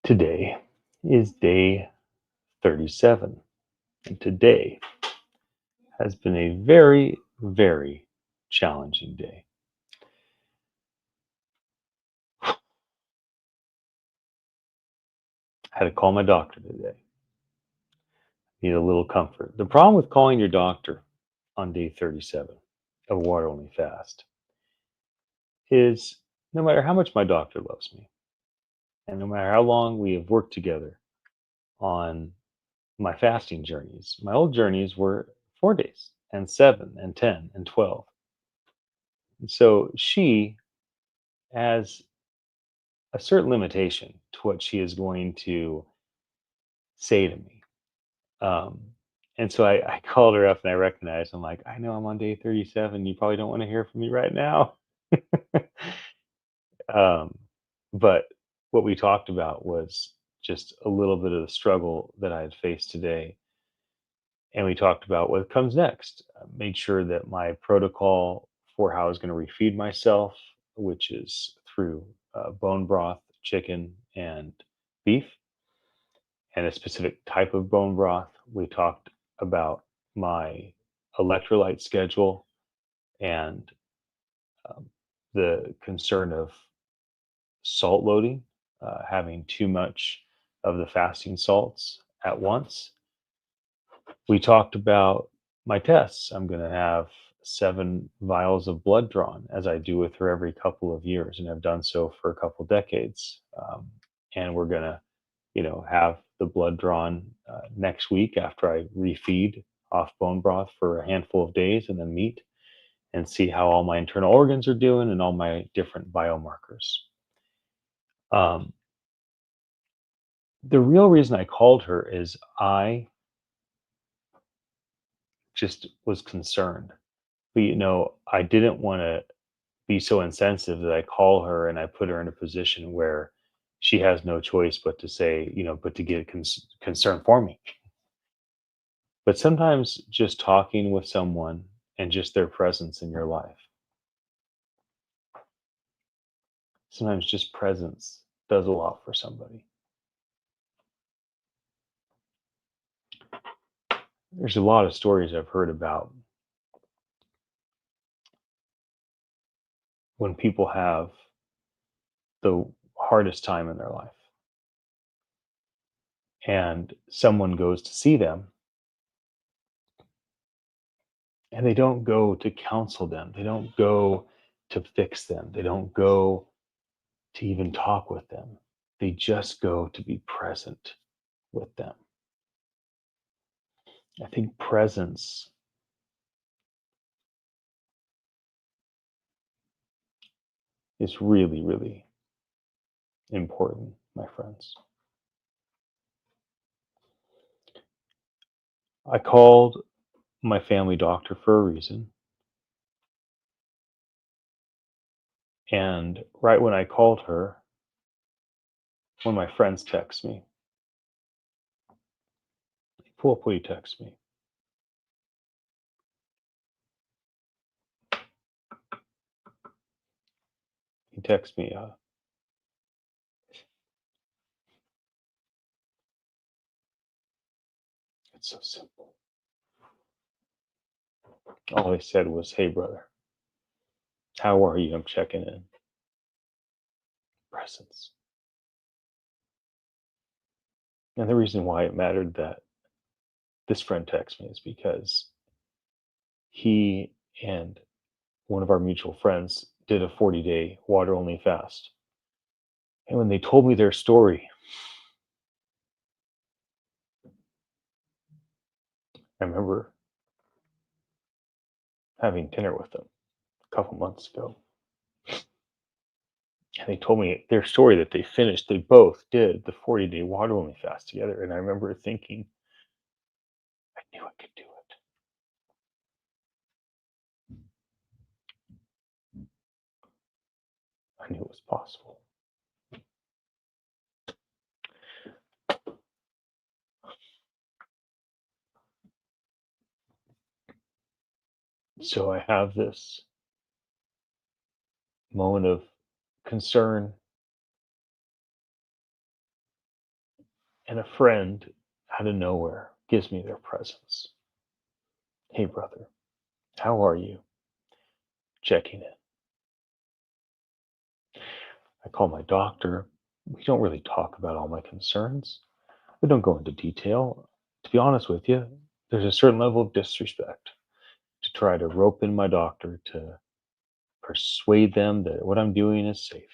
Today is day 37, and today has been a very, very challenging day. I had to call my doctor today. Need a little comfort. The problem with calling your doctor on day 37 of water only fast is no matter how much my doctor loves me, and no matter how long we have worked together on my fasting journeys, my old journeys were 4 days and 7 and 10 and 12. And so she has a certain limitation to what she is going to say to me. Um, and so I called her up and I recognized, I'm like, I know I'm on day 37. You probably don't want to hear from me right now. um, but what we talked about was just a little bit of the struggle that I had faced today. And we talked about what comes next. Made sure that my protocol for how I was going to refeed myself, which is through bone broth, chicken, and beef, and a specific type of bone broth. We talked about my electrolyte schedule and um, the concern of salt loading, having too much of the fasting salts at once. We talked about my tests. I'm going to have 7 vials of blood drawn, as I do with her every couple of years, and I've done so for a couple decades. And we're going to have the blood drawn next week after I refeed off bone broth for a handful of days and then meat and see how all my internal organs are doing and all my different biomarkers. Um, the real reason I called her is I just was concerned. But, I didn't want to be so insensitive that I call her and I put her in a position where she has no choice but to say, but to get concern for me. But sometimes just talking with someone and just their presence in your life, sometimes just presence does a lot for somebody. There's a lot of stories I've heard about when people have the hardest time in their life and someone goes to see them and they don't go to counsel them, they don't go to fix them, they don't go to even talk with them. They just go to be present with them. I think presence is really, really important, my friends. I called my family doctor for a reason. And right when I called her, one of my friends texts me. Pull up what he texts me. He texts me, it's so simple. All he said was, "Hey, brother, how are you? I'm checking in." Presence. And the reason why it mattered that this friend texts me is because he and one of our mutual friends did a 40-day water only fast. And when they told me their story, I remember having dinner with them a couple months ago. And they told me their story that they finished. They both did the 40-day water only fast together. And I remember thinking, I knew I could do it. I knew it was possible. So I have this moment of concern And a friend out of nowhere gives me their presence. Hey, brother, how are you? Checking in. I call my doctor. We don't really talk about all my concerns. We don't go into detail. To be honest with you, there's a certain level of disrespect to try to rope in my doctor to persuade them that what I'm doing is safe.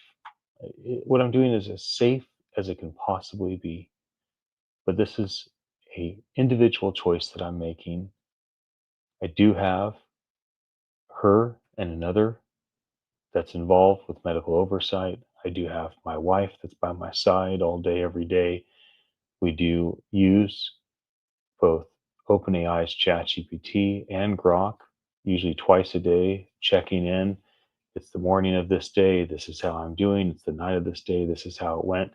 What I'm doing is as safe as it can possibly be. But this is a individual choice that I'm making. I do have her and another that's involved with medical oversight. I do have my wife that's by my side all day, every day. We do use both OpenAI's ChatGPT and Grok, usually twice a day, checking in. It's the morning of this day. This is how I'm doing. It's the night of this day. This is how it went.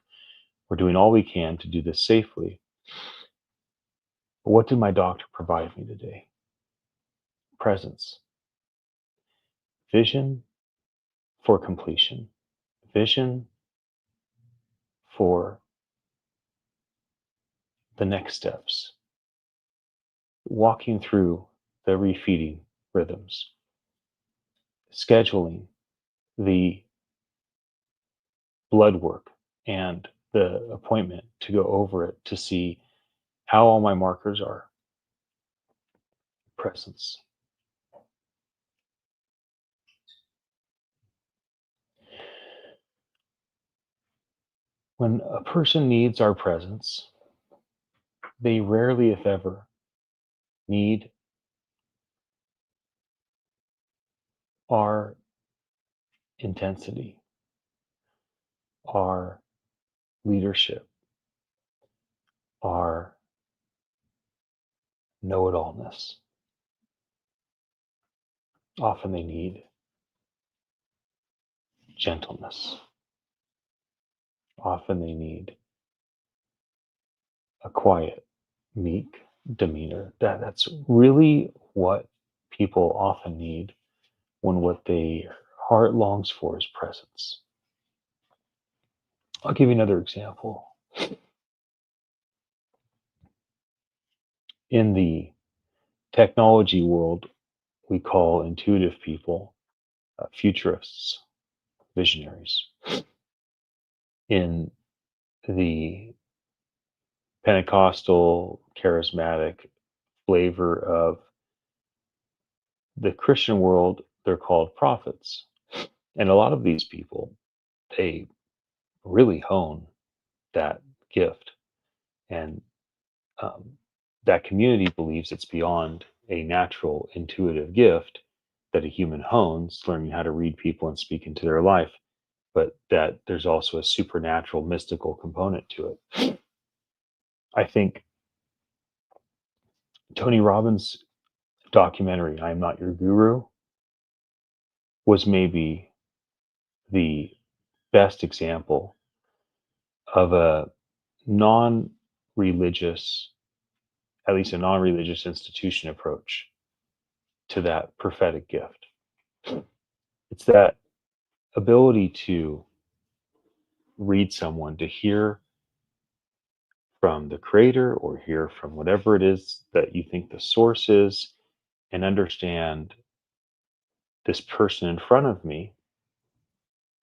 We're doing all we can to do this safely. But what did my doctor provide me today? Presence, vision for completion, vision for the next steps, walking through the refeeding rhythms, scheduling the blood work and the appointment to go over it to see how all my markers are. Presence. When a person needs our presence, they rarely, if ever, need our intensity, our leadership, our know it allness. Often they need gentleness. Often they need a quiet, meek demeanor. That's really what people often need when what their heart longs for is presence. I'll give you another example. In the technology world, we call intuitive people futurists, visionaries. In the Pentecostal, charismatic flavor of the Christian world, they're called prophets. And a lot of these people, they really hone that gift. And um, that community believes it's beyond a natural intuitive gift that a human hones, learning how to read people and speak into their life, but that there's also a supernatural, mystical component to it. I think Tony Robbins' documentary, I Am Not Your Guru, was maybe the best example of a non religious, at least a non religious institution approach to that prophetic gift. It's that ability to read someone, to hear from the creator or hear from whatever it is that you think the source is, and understand this person in front of me,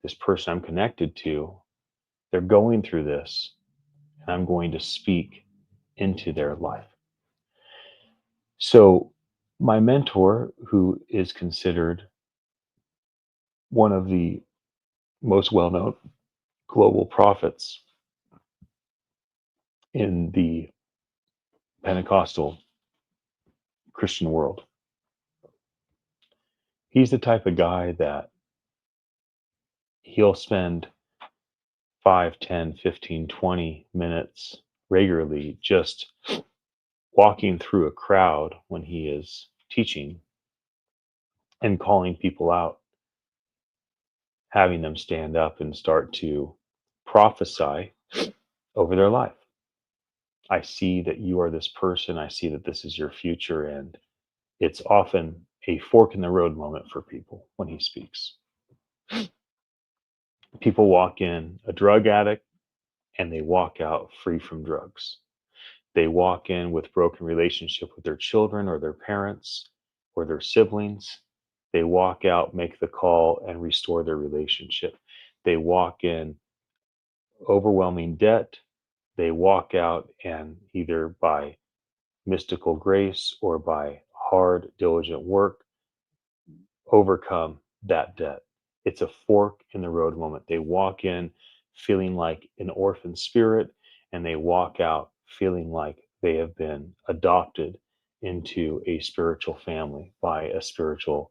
this person I'm connected to, they're going through this, and I'm going to speak into their life. So, my mentor, who is considered one of the most well known global prophets in the Pentecostal Christian world, he's the type of guy that he'll spend 5, 10, 15, 20 minutes regularly just walking through a crowd when he is teaching and calling people out, having them stand up and start to prophesy over their life. I see that you are this person. I see that this is your future. And it's often a fork in the road moment for people when he speaks. People walk in, a drug addict and they walk out free from drugs. They walk in with broken relationship with their children or their parents or their siblings. They walk out, make the call, and restore their relationship. They walk in overwhelming debt. They walk out and either by mystical grace or by hard, diligent work overcome that debt. It's a fork in the road moment. They walk in feeling like an orphan spirit, and they walk out feeling like they have been adopted into a spiritual family by a spiritual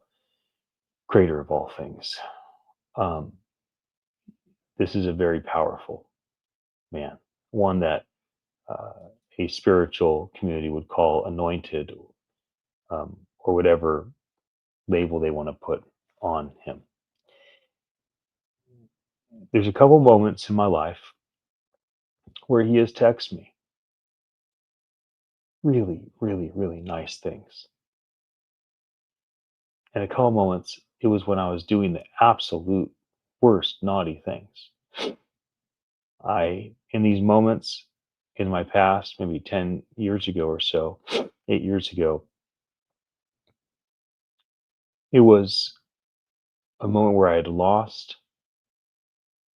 creator of all things. Um, this is a very powerful man, one that uh, a spiritual community would call anointed, or whatever label they want to put on him. There's a couple moments in my life where he has texted me really, really, really nice things. And a couple moments, it was when I was doing the absolute worst naughty things. In these moments in my past, maybe 10 years ago or so, 8 years ago, it was a moment where I had lost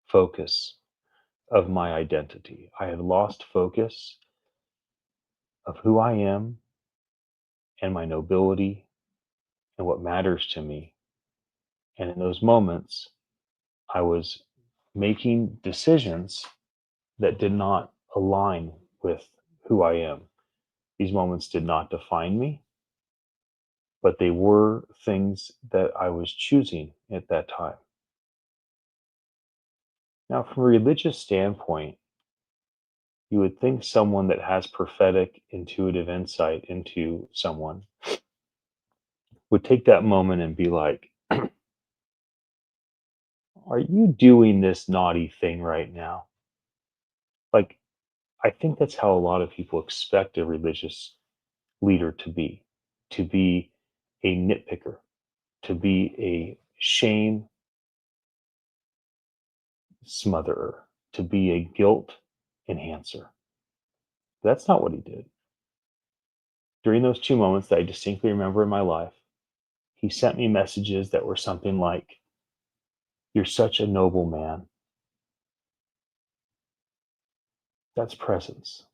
focus of my identity. I had lost focus of who I am and my nobility and what matters to me. And in those moments, I was making decisions that did not align with who I am. These moments did not define me, but they were things that I was choosing at that time. Now, from a religious standpoint, you would think someone that has prophetic, intuitive insight into someone would take that moment and be like, are you doing this naughty thing right now? Like, I think that's how a lot of people expect a religious leader to be a nitpicker, to be a shame smotherer, to be a guilt enhancer. That's not what he did. During those two moments that I distinctly remember in my life, he sent me messages that were something like, "You're such a noble man." That's presence.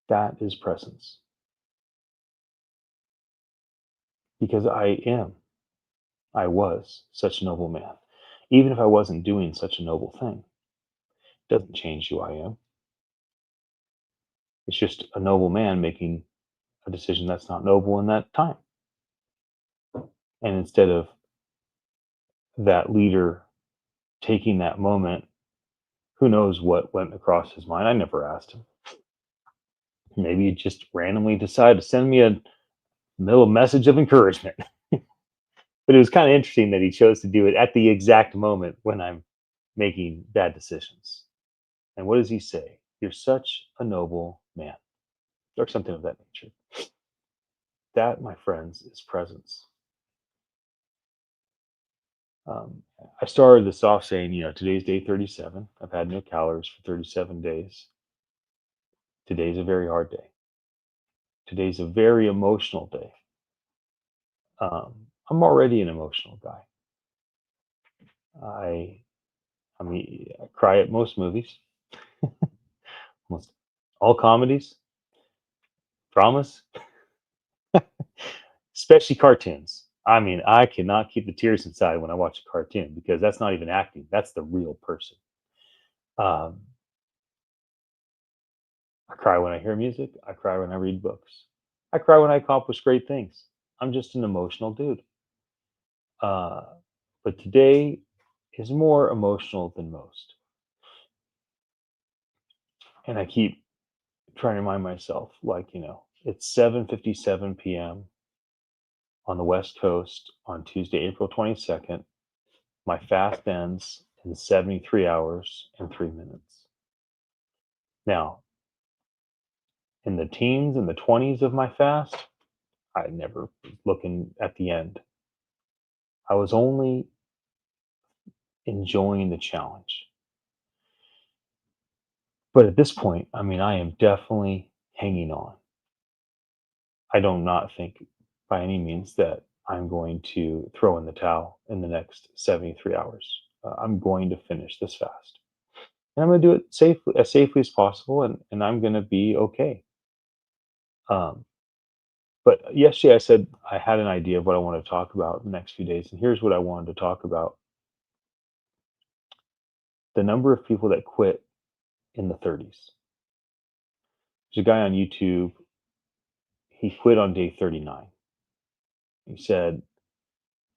That is presence. Because I was such a noble man. Even if I wasn't doing such a noble thing, it doesn't change who I am. It's just a noble man making a decision that's not noble in that time. And instead of that leader taking that moment, who knows what went across his mind? I never asked him. Maybe he just randomly decided to send me a little message of encouragement. But it was kind of interesting that he chose to do it at the exact moment when I'm making bad decisions. And what does he say? You're such a noble man, or something of that nature. That, my friends, is presence. Um, I started this off saying, today's day 37. I've had no calories for 37 days. Today's a very hard day. Today's a very emotional day. I'm already an emotional guy. I, I cry at most movies, almost all comedies, dramas, especially cartoons. I mean, I cannot keep the tears inside when I watch a cartoon because that's not even acting. That's the real person. Um, I cry when I hear music. I cry when I read books. I cry when I accomplish great things. I'm just an emotional dude. Uh, but today is more emotional than most. And I keep trying to remind myself, like, it's 7:57 p.m. on the West Coast on Tuesday, April 22nd. My fast ends in 73 hours and 3 minutes. Now, in the teens and the 20s of my fast, I never was looking at the end. I was only enjoying the challenge. But at this point, I mean, I am definitely hanging on. I do not think by any means that I'm going to throw in the towel in the next 73 hours. I'm going to finish this fast. And I'm going to do it safely as possible, and I'm going to be okay. Um, but yesterday I said I had an idea of what I want to talk about the next few days. And here's what I wanted to talk about: the number of people that quit in the 30s. There's a guy on YouTube, he quit on day 39. He said,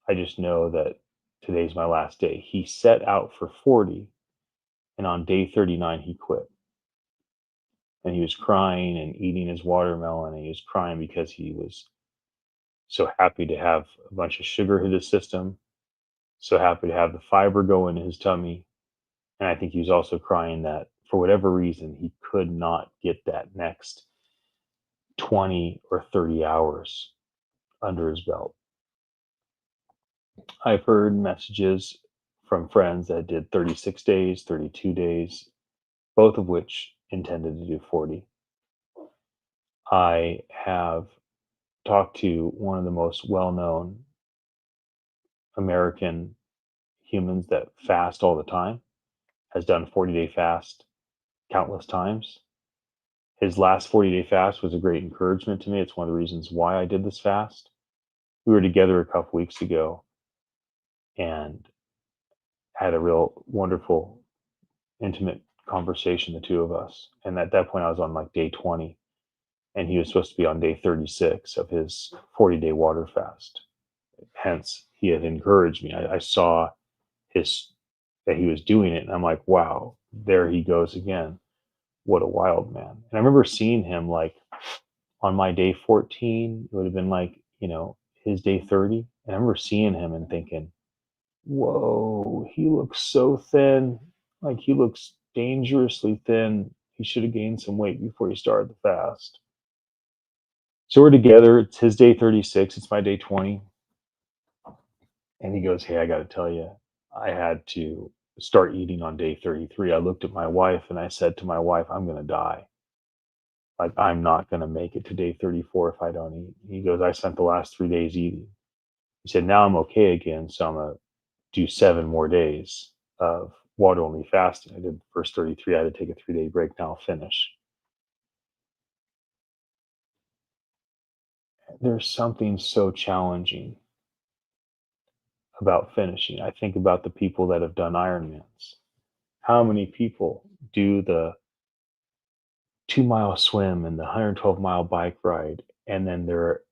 I just know that today's my last day. He set out for 40, and on day 39, he quit. And he was crying and eating his watermelon, and he was crying because he was so happy to have a bunch of sugar hit his system, so happy to have the fiber go into his tummy. And I think he was also crying that for whatever reason, he could not get that next 20 or 30 hours under his belt. I've heard messages from friends that did 36 days, 32 days, both of which intended to do 40. I have talked to one of the most well known American humans that fast all the time, has done 40-day fast countless times. His last 40-day fast was a great encouragement to me. It's one of the reasons why I did this fast. We were together a couple weeks ago and had a real wonderful, intimate conversation, the two of us. And at that point, I was on like day 20, and he was supposed to be on day 36 of his 40-day water fast. Hence, he had encouraged me. I saw his that he was doing it, and I'm like, wow, there he goes again. What a wild man. And I remember seeing him like on my day 14, it would have been like, his day 30. And I remember seeing him and thinking, whoa, he looks so thin. Like he looks dangerously thin. He should have gained some weight before he started the fast. So we're together. It's his day 36. It's my day 20. And he goes, hey, I got to tell you, I had to start eating on day 33. I looked at my wife and I said to my wife, I'm going to die. Like, I'm not going to make it to day 34 if I don't eat. He goes, I spent the last 3 days eating. He said, now I'm okay again. So I'm going to do 7 more days of water only fasting. I did the first 33. I had to take a 3-day break. Now I'll finish. There's something so challenging about finishing. I think about the people that have done Ironmans. How many people do the 2-mile swim and the 112-mile bike ride, and then they're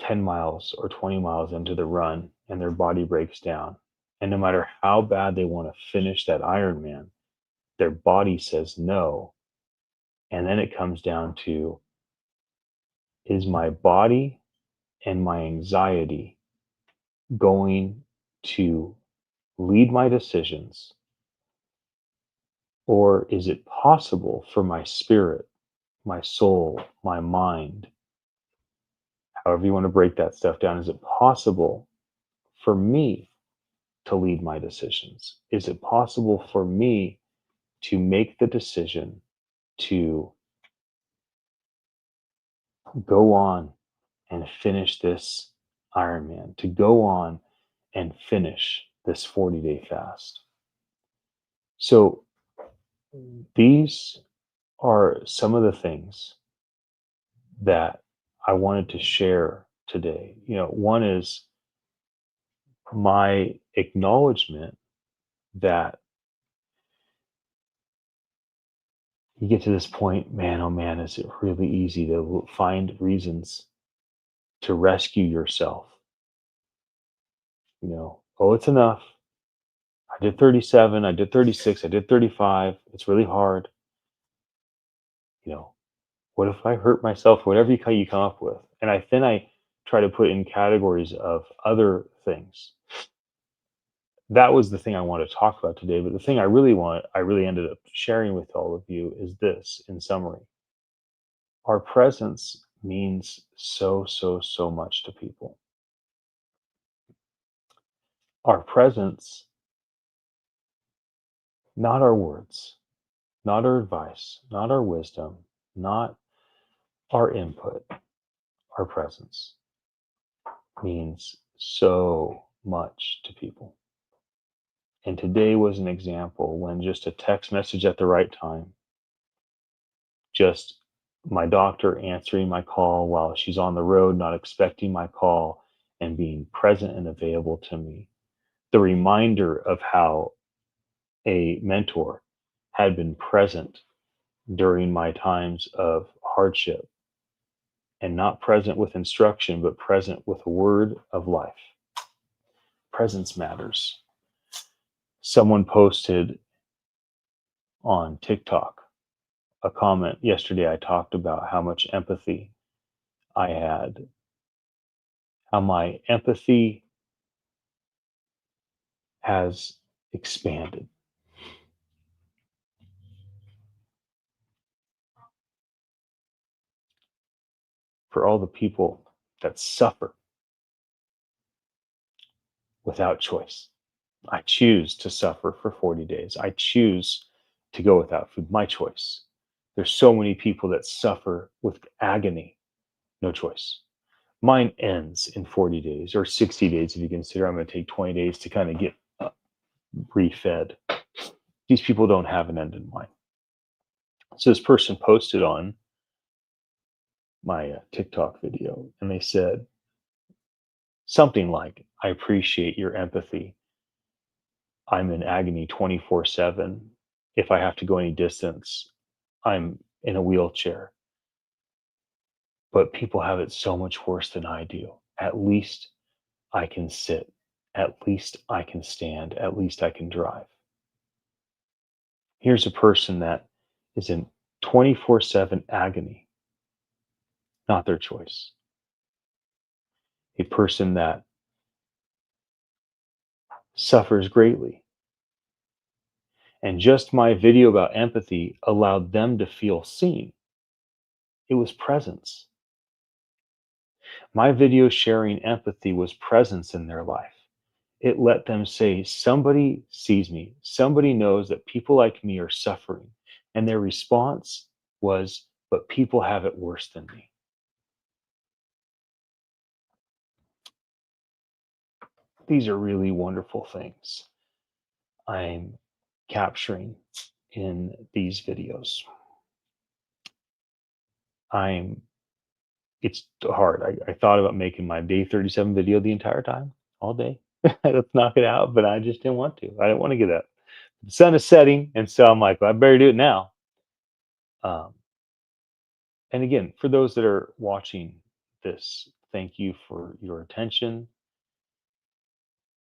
10 miles or 20 miles into the run and their body breaks down? And no matter how bad they want to finish that Ironman, their body says no. And then it comes down to, is my body and my anxiety going to lead my decisions? Or is it possible for my spirit, my soul, my mind, however you want to break that stuff down, is it possible for me to lead my decisions? Is it possible for me to make the decision to go on and finish this Ironman, to go on and finish this 40-day fast? So, these are some of the things that I wanted to share today. One is my acknowledgement that you get to this point, man, oh man, is it really easy to find reasons to rescue yourself? Oh, it's enough. I did 37, I did 36, I did 35. It's really hard. You know, what if I hurt myself? Whatever you come up with. And then I try to put in categories of other things. That was the thing I want to talk about today. But the thing I really ended up sharing with all of you is this in summary: our presence means so, so, so much to people. Our presence, not our words. not our advice, not our wisdom, not our input, our presence means so much to people. And today was an example when just a text message at the right time, just my doctor answering my call while she's on the road, not expecting my call, and being present and available to me. The reminder of how a mentor had been present during my times of hardship, and not present with instruction, but present with a word of life. Presence matters. Someone posted on TikTok a comment yesterday. I talked about how much empathy I had, how my empathy has expanded for all the people that suffer without choice. I choose to suffer for 40 days. I choose to go without food. My choice. There's so many people that suffer with agony. No choice. Mine ends in 40 days or 60 days if you consider I'm going to take 20 days to kind of get refed. These people don't have an end in mind. So this person posted on my TikTok video and they said something like, I appreciate your empathy. I'm in agony 24/7. If I have to go any distance, I'm in a wheelchair. But people have it so much worse than I do. At least I can sit. At least I can stand. At least I can drive. Here's a person that is in 24/7 agony, not their choice. A person that suffers greatly. And just my video about empathy allowed them to feel seen. It was presence. My video sharing empathy was presence in their life. It let them say, somebody sees me, somebody knows that people like me are suffering. And their response was, but people have it worse than me. These are really wonderful things I'm capturing in these videos. I'm It's hard. I thought about making my day 37 video the entire time, all day. Let's knock it out, but I just didn't want to. I didn't want to get up. The sun is setting, and so I'm like, well, I better do it now. Um, and again, for those that are watching this, thank you for your attention.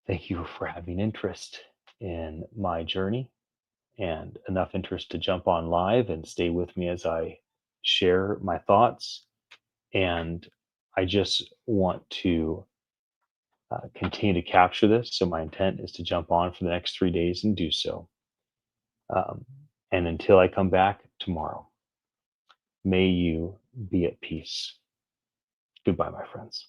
Thank you for having interest in my journey and enough interest to jump on live and stay with me as I share my thoughts. And I just want to continue to capture this. So my intent is to jump on for the next 3 days and do so. Um, and until I come back tomorrow, may you be at peace. Goodbye, my friends.